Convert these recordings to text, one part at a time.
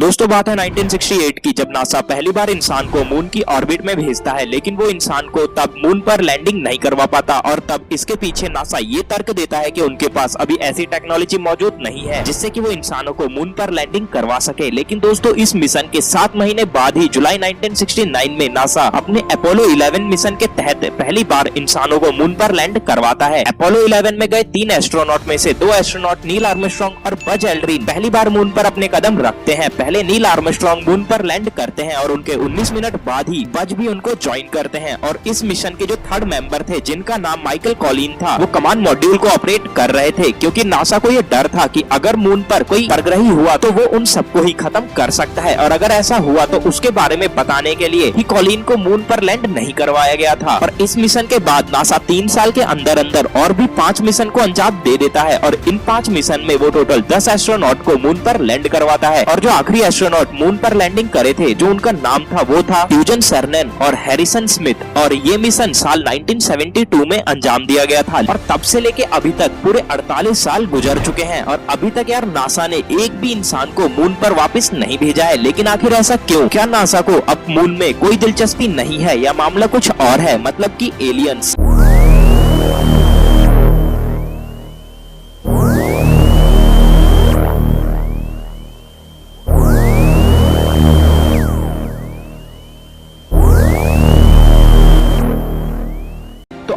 दोस्तों बात है 1968 की, जब नासा पहली बार इंसान को मून की ऑर्बिट में भेजता है, लेकिन वो इंसान को तब मून पर लैंडिंग नहीं करवा पाता और तब इसके पीछे नासा ये तर्क देता है कि उनके पास अभी ऐसी टेक्नोलॉजी मौजूद नहीं है जिससे कि वो इंसानों को मून पर लैंडिंग करवा सके। लेकिन दोस्तों इस मिशन के 7 महीने बाद ही जुलाई 1969 में नासा अपने अपोलो 11 मिशन के तहत पहली बार इंसानों को मून पर लैंड करवाता है। अपोलो 11 में गए 3 एस्ट्रोनॉट में से 2 एस्ट्रोनॉट नील आर्मस्ट्रांग और बज एल्ड्रिन पहली बार मून पर अपने कदम रखते हैं। पहले नील आर्मस्ट्रांग मून पर लैंड करते हैं और उनके 19 मिनट बाद ही बज भी उनको ज्वाइन करते हैं। और इस मिशन के जो थर्ड मेंबर थे, जिनका नाम माइकल कॉलिन था, वो कमांड मॉड्यूल को ऑपरेट कर रहे थे, क्योंकि नासा को ये डर था कि अगर मून पर कोई परग्रही हुआ तो वो उन सबको ही खत्म कर सकता है, और अगर ऐसा हुआ तो उसके बारे में बताने के लिए ही कॉलिन को मून पर लैंड नहीं करवाया गया था। और इस मिशन के बाद नासा 3 साल के अंदर अंदर और भी 5 मिशन को अंजाम दे देता है, और इन 5 मिशन में वो टोटल 10 एस्ट्रोनॉट को मून पर लैंड करवाता है। और जो आखिरी एस्ट्रोनॉट मून पर लैंडिंग करे थे, जो उनका नाम था, वो था फ्यूजन सर्नेन और हैरिसन स्मिथ, और ये मिशन साल 1972 में अंजाम दिया गया था। और तब से लेके अभी तक पूरे 48 साल गुजर चुके हैं, और अभी तक यार नासा ने एक भी इंसान को मून पर वापस नहीं भेजा है। लेकिन आखिर ऐसा क्यों? क्या नासा को अब मून में कोई दिलचस्पी नहीं है, या मामला कुछ और है, मतलब कि एलियंस?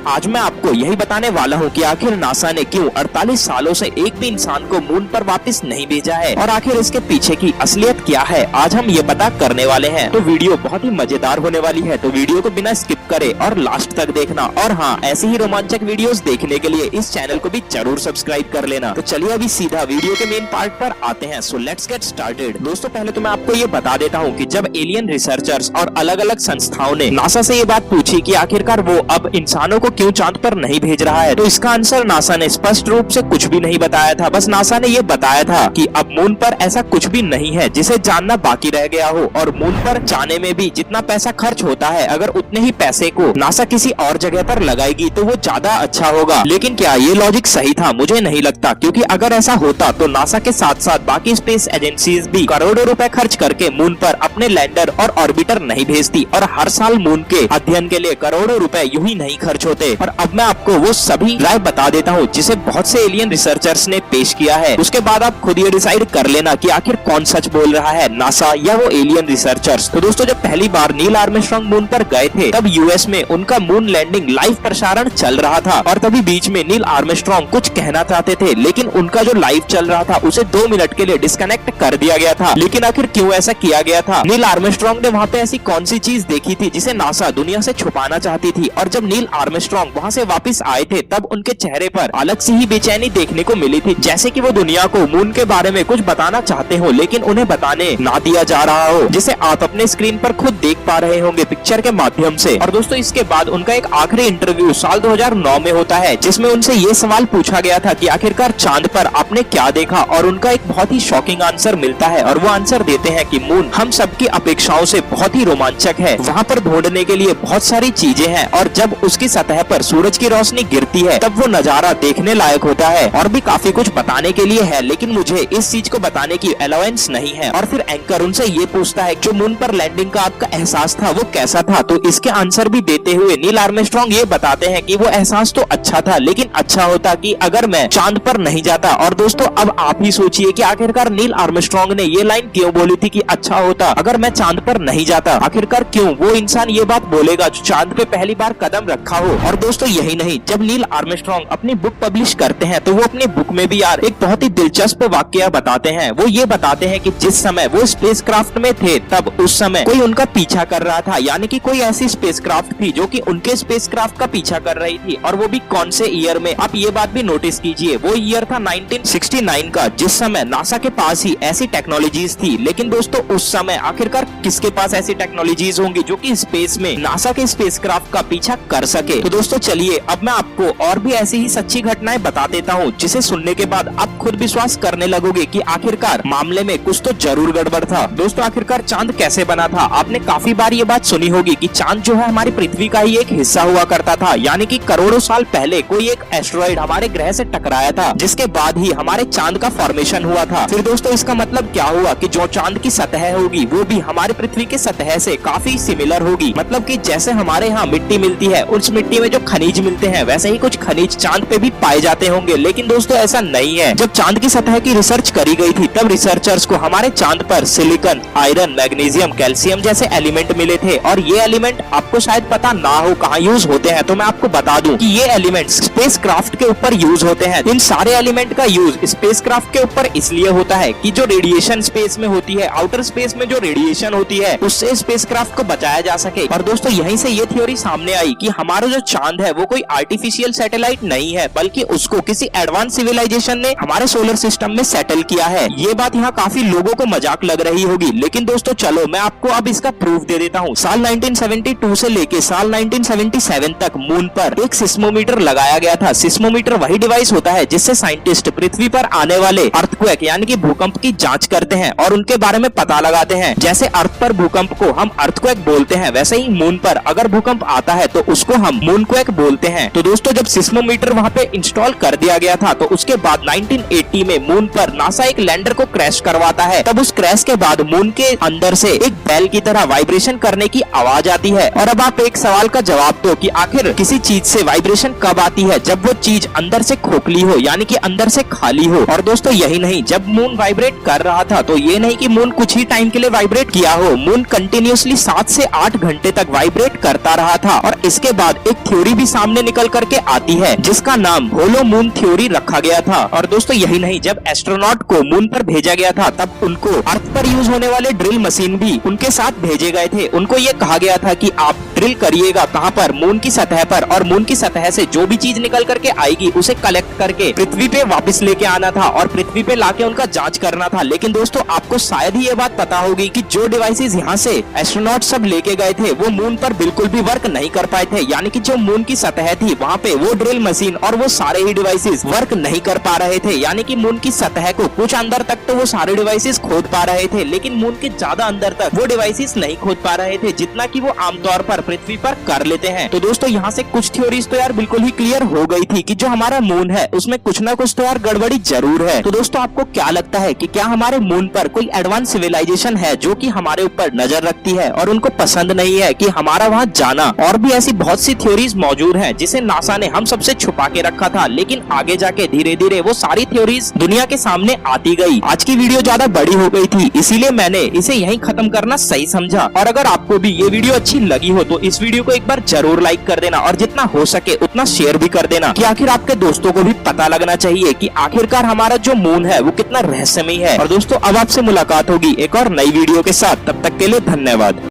आज मैं आपको यही बताने वाला हूँ कि आखिर नासा ने क्यों 48 सालों से एक भी इंसान को मून पर वापस नहीं भेजा है, और आखिर इसके पीछे की असलियत क्या है, आज हम ये पता करने वाले हैं। तो वीडियो बहुत ही मजेदार होने वाली है, तो वीडियो को बिना स्किप करे और लास्ट तक देखना। और हाँ, ऐसी ही रोमांचक वीडियोस देखने के लिए इस चैनल को भी जरूर सब्सक्राइब कर लेना। तो चलिए अभी सीधा वीडियो के मेन पार्ट पर आते हैं। So let's get started. दोस्तों पहले तो मैं आपको ये बता देता हूँ कि जब एलियन रिसर्चर्स और अलग अलग संस्थाओं ने नासा से ये बात पूछी कि आखिरकार वो अब इंसानों को क्यों चांद पर नहीं भेज रहा है, तो इसका आंसर नासा ने स्पष्ट रूप से कुछ भी नहीं बताया था। बस नासा ने ये बताया था कि अब मून पर ऐसा कुछ भी नहीं है जिसे जानना बाकी रह गया हो, और मून पर जाने में भी जितना पैसा खर्च होता है, अगर उतने ही पैसे को नासा किसी और जगह पर लगाएगी तो वो ज्यादा अच्छा होगा। लेकिन क्या ये लॉजिक सही था? मुझे नहीं लगता, क्योंकि अगर ऐसा होता तो नासा के साथ साथ बाकी स्पेस एजेंसीज भी करोड़ों रुपए खर्च करके मून पर अपने लैंडर और ऑर्बिटर नहीं भेजती, और हर साल मून के अध्ययन के लिए करोड़ों रुपए यूं ही नहीं खर्च होते। और अब मैं आपको वो सभी राय बता देता हूँ जिसे बहुत से एलियन रिसर्चर्स ने पेश किया है। उसके बाद आप खुद ये डिसाइड कर लेना कि आखिर कौन सच बोल रहा है, नासा या वो एलियन रिसर्चर्स। तो दोस्तों जब पहली बार नील आर्मस्ट्रांग मून पर गए थे, तब यूएस में उनका मून लैंडिंग लाइव प्रसारण चल रहा था, और तभी बीच में नील आर्मस्ट्रांग कुछ कहना चाहते थे, लेकिन उनका जो लाइव चल रहा था उसे 2 मिनट के लिए डिस्कनेक्ट कर दिया गया था। लेकिन आखिर क्यों ऐसा किया गया था? नील आर्मस्ट्रांग ने वहाँ पे ऐसी कौन सी चीज देखी थी जिसे नासा दुनिया से छुपाना चाहती थी? और जब नील आर्मस्ट्रांग वहाँ से वापस आए थे, तब उनके चेहरे पर अलग सी ही बेचैनी देखने को मिली थी, जैसे कि वो दुनिया को मून के बारे में कुछ बताना चाहते हो, लेकिन उन्हें बताने ना दिया जा रहा हो, जिसे आप अपने स्क्रीन पर खुद देख पा रहे होंगे पिक्चर के माध्यम से। और दोस्तों इसके बाद उनका एक आखिरी इंटरव्यू साल 2009 में होता है, जिसमें उनसे ये सवाल पूछा गया था कि आखिरकार चांद पर आपने क्या देखा, और उनका एक बहुत ही शॉकिंग आंसर मिलता है, और वो आंसर देते हैं कि मून हम सबकी अपेक्षाओं से बहुत ही रोमांचक है, वहाँ पर ढूंढने के लिए बहुत सारी चीजें हैं, और जब उसकी सतह पर सूरज की रोशनी गिरती है तब वो नजारा देखने लायक होता है। और भी काफी कुछ बताने के लिए है, लेकिन मुझे इस चीज को बताने की अलाउंस नहीं है। और फिर एंकर उनसे ये पूछता है जो मून पर लैंडिंग का आपका एहसास था वो कैसा था? तो इसके आंसर भी देते हुए नील आर्मस्ट्रांग ये बताते हैं कि वो एहसास तो अच्छा था, लेकिन अच्छा होता कि अगर मैं चांद पर नहीं जाता। और दोस्तों अब आप ही सोचिए कि आखिरकार नील आर्मस्ट्रांग ने ये लाइन क्यों बोली थी कि अच्छा होता अगर मैं चांद पर नहीं जाता? आखिरकार क्यों वो इंसान ये बात बोलेगा जो चांद पे पहली बार कदम रखा हो? और दोस्तों यही नहीं, जब नील आर्मस्ट्रांग अपनी बुक पब्लिश करते हैं तो वो अपनी बुक में भी यार एक बहुत ही दिलचस्प वाकया बताते हैं। वो ये बताते हैं कि जिस समय वो स्पेसक्राफ्ट में थे, तब उस समय कोई उनका पीछा कर रहा था, यानी कि कोई ऐसी स्पेसक्राफ्ट थी जो कि उनके स्पेसक्राफ्ट का पीछा कर रही थी। और वो भी कौन से ईयर में? आप ये बात भी नोटिस कीजिए, वो ईयर था 1969 का, जिस समय नासा के पास ही ऐसी टेक्नोलॉजीज थी। लेकिन दोस्तों उस समय आखिरकार किसके पास ऐसी टेक्नोलॉजीज होंगी जो कि स्पेस में नासा के स्पेसक्राफ्ट का पीछा कर सके? तो दोस्तों चलिए अब मैं आपको और भी ऐसी ही सच्ची घटनाएं बता देता हूँ, जिसे सुनने के बाद आप खुद विश्वास करने लगोगे कि आखिरकार मामले में कुछ तो जरूर गड़बड़ था। दोस्तों आखिरकार चांद कैसे बना था? आपने काफी बार ये बात सुनी होगी कि चांद जो है हमारी पृथ्वी का ही एक हिस्सा हुआ करता था, यानी कि करोड़ों साल पहले कोई एक एस्टेरॉइड हमारे ग्रह से टकराया था, जिसके बाद ही हमारे चांद का फॉर्मेशन हुआ था। फिर दोस्तों इसका मतलब क्या हुआ कि जो चांद की सतह होगी वो भी हमारी पृथ्वी की सतह से काफी सिमिलर होगी। मतलब कि जैसे हमारे यहाँ मिट्टी मिलती है, उस मिट्टी में जो खनिज मिलते हैं वैसे ही कुछ खनिज चांद पे भी पाए जाते होंगे। लेकिन दोस्तों ऐसा नहीं है। जब चांद की सतह की रिसर्च करी गई थी तब रिसर्चर्स को हमारे चांद पर सिलिकॉन, आयरन, मैग्नीशियम, कैल्शियम जैसे एलिमेंट मिले थे। और ये एलिमेंट आपको शायद पता ना हो कहाँ यूज होते हैं, तो मैं आपको बता दूं कि ये एलिमेंट स्पेस क्राफ्ट के ऊपर यूज होते हैं। इन सारे एलिमेंट का यूज स्पेस क्राफ्ट के ऊपर इसलिए होता है कि जो रेडिएशन स्पेस में होती है, आउटर स्पेस में जो रेडिएशन होती है, उससे स्पेस क्राफ्ट को बचाया जा सके। और दोस्तों यहीं से ये थ्योरी सामने आई कि हमारा जो चांद है वो कोई आर्टिफिशियल सैटेलाइट नहीं है, बल्कि उसको किसी एडवांस सिविलाइजेशन ने हमारे सोलर सिस्टम में सेटल किया है। ये बात यहाँ काफी लोगों को मजाक लग रही होगी, लेकिन दोस्तों चलो मैं आपको अब इसका प्रूफ दे देता हूँ। साल 1972 से लेके साल 1977 तक मून पर एक सिस्मोमीटर लगाया गया था। सिस्मोमीटर वही डिवाइस होता है जिससे साइंटिस्ट पृथ्वी पर आने वाले अर्थक्वेक यानी कि भूकंप की जांच करते हैं और उनके बारे में पता लगाते हैं। जैसे अर्थ पर भूकंप को हम अर्थक्वेक बोलते हैं, वैसे ही मून पर अगर भूकंप आता है तो उसको हम मूनक्वेक बोलते हैं। तो दोस्तों जब सिस्मोमीटर वहाँ पे इंस्टॉल कर दिया गया था तो उसके बाद 1980 में मून पर नासा एक लैंडर को क्रैश करवाता है। तब उस क्रैश के बाद मून के अंदर से एक बेल की तरह वाइब्रेशन करने की आवाज आती है। और अब आप एक सवाल का जवाब दो कि आखिर किसी चीज से वाइब्रेशन कब आती है? जब वो चीज अंदर से खोखली हो, यानी कि अंदर से खाली हो। और दोस्तों यही नहीं, जब मून वाइब्रेट कर रहा था तो ये नहीं कि मून कुछ ही टाइम के लिए वाइब्रेट किया हो, मून कंटिन्यूअसली 7 से 8 घंटे तक वाइब्रेट करता रहा था। और इसके बाद एक थ्योरी भी सामने निकल करके आती है जिसका नाम होलो मून थ्योरी रखा गया था। और दोस्तों यही नहीं, जब एस्ट्रोनॉट को मून पर भेजा गया था तब उनको अर्थ पर यूज होने वाले ड्रिल मशीन भी उनके साथ भेजे गए थे। उनको ये कहा गया था कि आप ड्रिल करिएगा कहाँ पर? मून की सतह पर, और मून की सतह से जो भी चीज निकल करके आएगी उसे कलेक्ट करके पृथ्वी पे वापस लेके आना था और पृथ्वी पे लाके उनका जांच करना था। लेकिन दोस्तों आपको शायद ही ये बात पता होगी कि जो डिवाइसेस यहाँ से एस्ट्रोनॉट सब लेके गए थे वो मून पर बिल्कुल भी वर्क नहीं कर पाए थे। यानी कि जो मून की सतह थी वहाँ पे वो ड्रिल मशीन और वो सारे ही डिवाइसेस वर्क नहीं कर पा रहे थे। यानी कि मून की सतह को कुछ अंदर तक तो वो सारे डिवाइसेस खोद पा रहे थे, लेकिन मून के ज्यादा अंदर तक वो डिवाइसेस नहीं खोद पा रहे थे जितना कि वो आमतौर पर पृथ्वी पर कर लेते हैं। तो दोस्तों यहाँ से कुछ थ्योरीज तो यार बिल्कुल ही क्लियर हो गई थी कि जो हमारा मून है उसमें कुछ ना कुछ तो यार गड़बड़ी जरूर है। तो दोस्तों आपको क्या लगता है कि क्या हमारे मून पर कोई एडवांस सिविलाइजेशन है जो कि हमारे ऊपर नजर रखती है और उनको पसंद नहीं है कि हमारा वहाँ जाना? और भी ऐसी बहुत सी थ्योरीज मौजूद हैं जिसे नासा ने हम सबसे छुपा के रखा था, लेकिन आगे जाके धीरे धीरे वो सारी थ्योरीज दुनिया के सामने आती गई। आज की वीडियो ज्यादा बड़ी हो गई थी, इसीलिए मैंने इसे यहीं खत्म करना सही समझा। और अगर आपको भी ये वीडियो अच्छी लगी हो तो इस वीडियो को एक बार जरूर लाइक कर देना और जितना हो सके उतना शेयर भी कर देना कि आखिर आपके दोस्तों को भी पता लगना चाहिए कि आखिरकार हमारा जो मून है वो कितना रहस्यमयी है। और दोस्तों अब आपसे मुलाकात होगी एक और नई वीडियो के साथ, तब तक के लिए धन्यवाद।